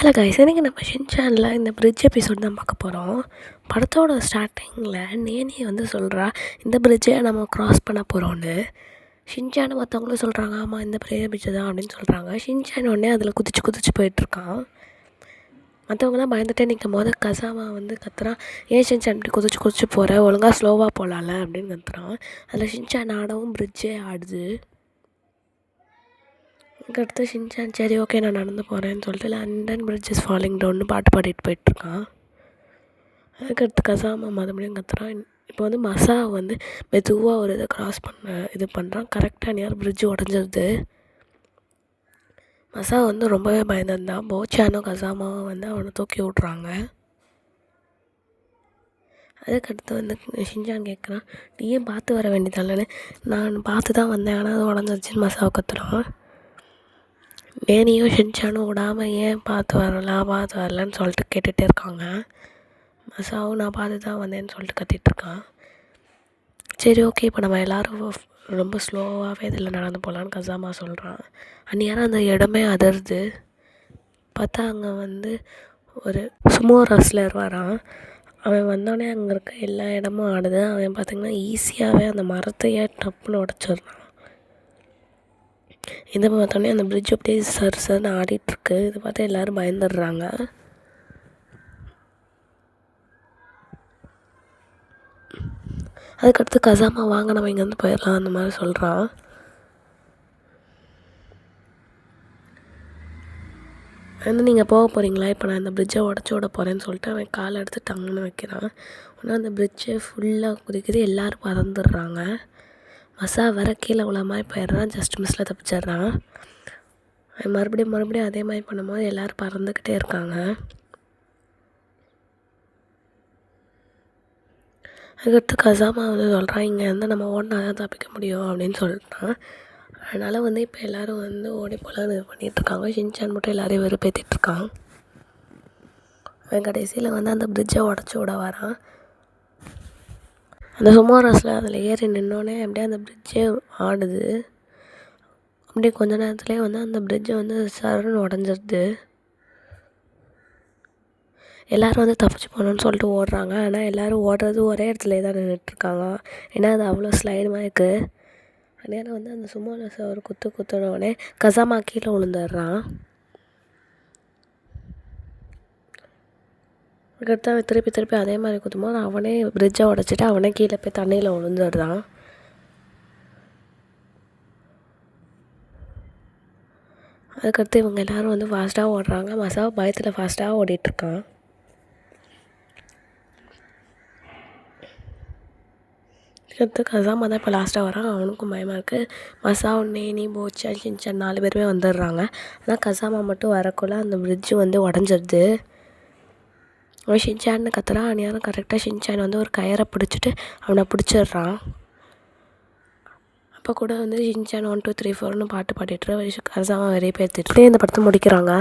Hello guys, இன்றைக்கி நம்ம ஷின்சானில் இந்த பிரிட்ஜ் எபிசோட் தான் பார்க்க போகிறோம். படத்தோட ஸ்டார்டிங்கில் நேனி வந்து சொல்கிறா இந்த பிரிட்ஜை நம்ம க்ராஸ் பண்ண போகிறோன்னு. ஷின்சான் மற்றவங்களும் சொல்கிறாங்க ஆமாம் இந்த பெரிய பிரிட்ஜு தான் அப்படின்னு சொல்கிறாங்க. ஷின்சான் உடனே அதில் குதிச்சு போயிட்டுருக்கான். மற்றவங்களாம் பயந்துகிட்டே நிற்கும் போது கசாமா வந்து கத்துறான், ஏன் ஷின்சான் இப்படி குதிச்சு போகிற, ஒழுங்காக ஸ்லோவாக போகலாம்ல அப்படின்னு கத்துறான். அதில் ஷின்சான் ஆடவும் பிரிட்ஜே ஆடுது. அதுக்கடுத்து ஷின்சான் சரி ஓகே நான் நடந்து போகிறேன்னு சொல்லிட்டு லண்டன் பிரிட்ஜ் இஸ் ஃபாலிங் டவுன்னு பாட்டு பாடிட்டு போயிட்டுருக்கான். அதுக்கடுத்து கசாமா மறுபடியும் கத்துறான். இப்போ வந்து மசா வந்து மெதுவாக ஒரு இதை க்ராஸ் இது பண்ணுறான். கரெக்டாக நேரம் பிரிட்ஜு உடஞ்சிருது. மசா வந்து ரொம்பவே பயந்துருந்தான். போச்சானும் கசாமாவும் வந்து அவனை தூக்கி விட்றாங்க. அதுக்கடுத்து வந்து ஷின்சான் கேட்குறான், நீ ஏன் பார்த்து வர வேண்டியதாலன்னு. நான் பார்த்து தான் வந்தேன் ஆனால் அது உடஞ்சிருச்சுன்னு மசாவை கத்துறான். நேனியும் ஷின்சானும் விடாமல் ஏன் பார்த்து வரலன்னு சொல்லிட்டு கேட்டுகிட்டே இருக்காங்க. மசாவும் நான் பார்த்து தான் வந்தேன்னு சொல்லிட்டு கத்திகிட்ருக்கான். சரி ஓகே இப்போ நம்ம எல்லோரும் ரொம்ப ஸ்லோவாகவே இதில் நடந்து போகலான்னு கசாமா சொல்கிறான். அந்நேரம் அந்த இடமே அதிருது. பார்த்தா அங்கே வந்து ஒரு சுமோ ரெஸ்லர் வரான். அவன் வந்தோடனே அங்கே இருக்க எல்லா இடமும் ஆடுது. அவன் பார்த்திங்கன்னா ஈஸியாகவே அந்த மரத்தையே டப்புன்னு உடச்சிட்றான். இதை பார்த்தோன்னே அந்த பிரிட்ஜ் அப்படியே சர்ன்னு ஆடிட்டுருக்கு. இதை பார்த்து எல்லோரும் பயந்துடுறாங்க. அதுக்கடுத்து கசாமா வாங்க நம்ம இங்கேருந்து போயிடலாம் அந்த மாதிரி சொல்கிறான். வந்து நீங்கள் போக போகிறீங்களா, இப்போ நான் இந்த பிரிட்ஜை உடச்சி விட போகிறேன்னு சொல்லிட்டு அவன் காலை எடுத்து டங்குன்னு வைக்கிறான். ஆனால் அந்த பிரிட்ஜை ஃபுல்லாக குதிக்குது. எல்லோரும் பறந்துடுறாங்க. மசா வர கீழே உள்ள மாதிரி போயிடுறான். ஜஸ்ட் மிஸ்ஸில் தப்பிச்சிட்றான். மறுபடியும் அதே மாதிரி பண்ணும்போது எல்லோரும் பறந்துக்கிட்டே இருக்காங்க. அதுக்கடுத்து கசாமா வந்து சொல்கிறான், இங்கே வந்து நம்ம ஓடினா தான் தப்பிக்க முடியும் அப்படின்னு சொல்லிட்டான். அதனால் வந்து இப்போ எல்லோரும் வந்து ஓடி போகலான்னு இது பண்ணிகிட்ருக்காங்க. ஷின்சான் மட்டும் எல்லோரையும் வெறுப்பேற்றிட்டுருக்கான். அவன் கடைசியில் வந்து அந்த பிரிட்ஜை உடச்சி விட வரான். அந்த சுமோரஸில் அதில் ஏறி நின்னோடனே அப்படியே அந்த பிரிட்ஜே ஆடுது. அப்படியே கொஞ்ச நேரத்துலேயே வந்து அந்த பிரிட்ஜை வந்து சருன்னு உடஞ்சிருது. எல்லோரும் வந்து தப்பிச்சு போகணுன்னு சொல்லிட்டு ஓடுறாங்க. ஆனால் எல்லோரும் ஓடுறது ஒரே இடத்துல தான் நின்றுட்டுருக்காங்க. ஏன்னா அது அவ்வளோ ஸ்லைடுமாக இருக்குது. அந்நேரம் வந்து அந்த சுமோரஸை ஒரு குத்துனோடனே கசாமா கீழே விழுந்துடுறான். அதுக்கடுத்து அவன் திருப்பி அதே மாதிரி குத்தும்போது அவனே பிரிட்ஜை உடச்சிட்டு அவனே கீழே போய் தண்ணியில் விழுந்துடுறான். அதுக்கடுத்து இவங்க எல்லோரும் வந்து ஃபாஸ்ட்டாக ஓடுறாங்க. மசாவை பயத்தில் ஃபாஸ்ட்டாக ஓடிட்டுருக்கான். அதுக்கடுத்து கசாமா தான் இப்போ லாஸ்ட்டாக வரான். அவனுக்கும் பயமாக இருக்குது. மசாவும் நேனி போச்சான் ஷின்சான் 4 பேருமே வந்துடுறாங்க. ஆனால் கசாமா மட்டும் வரக்குள்ள அந்த பிரிட்ஜு வந்து உடஞ்சிருது. அவன் ஷின்சான்னு கத்துறான். அந்நேரம் கரெக்டாக ஷின்சான் வந்து ஒரு கயிறை பிடிச்சிட்டு அவனை பிடிச்சிடுறான். அப்போ கூட வந்து ஷின்சான் 1 2 3 4ன்னு பாட்டு பாடிட்டு கசாமா வெறிய பேர்த்திட்டு இந்த படத்தை முடிக்கிறாங்க.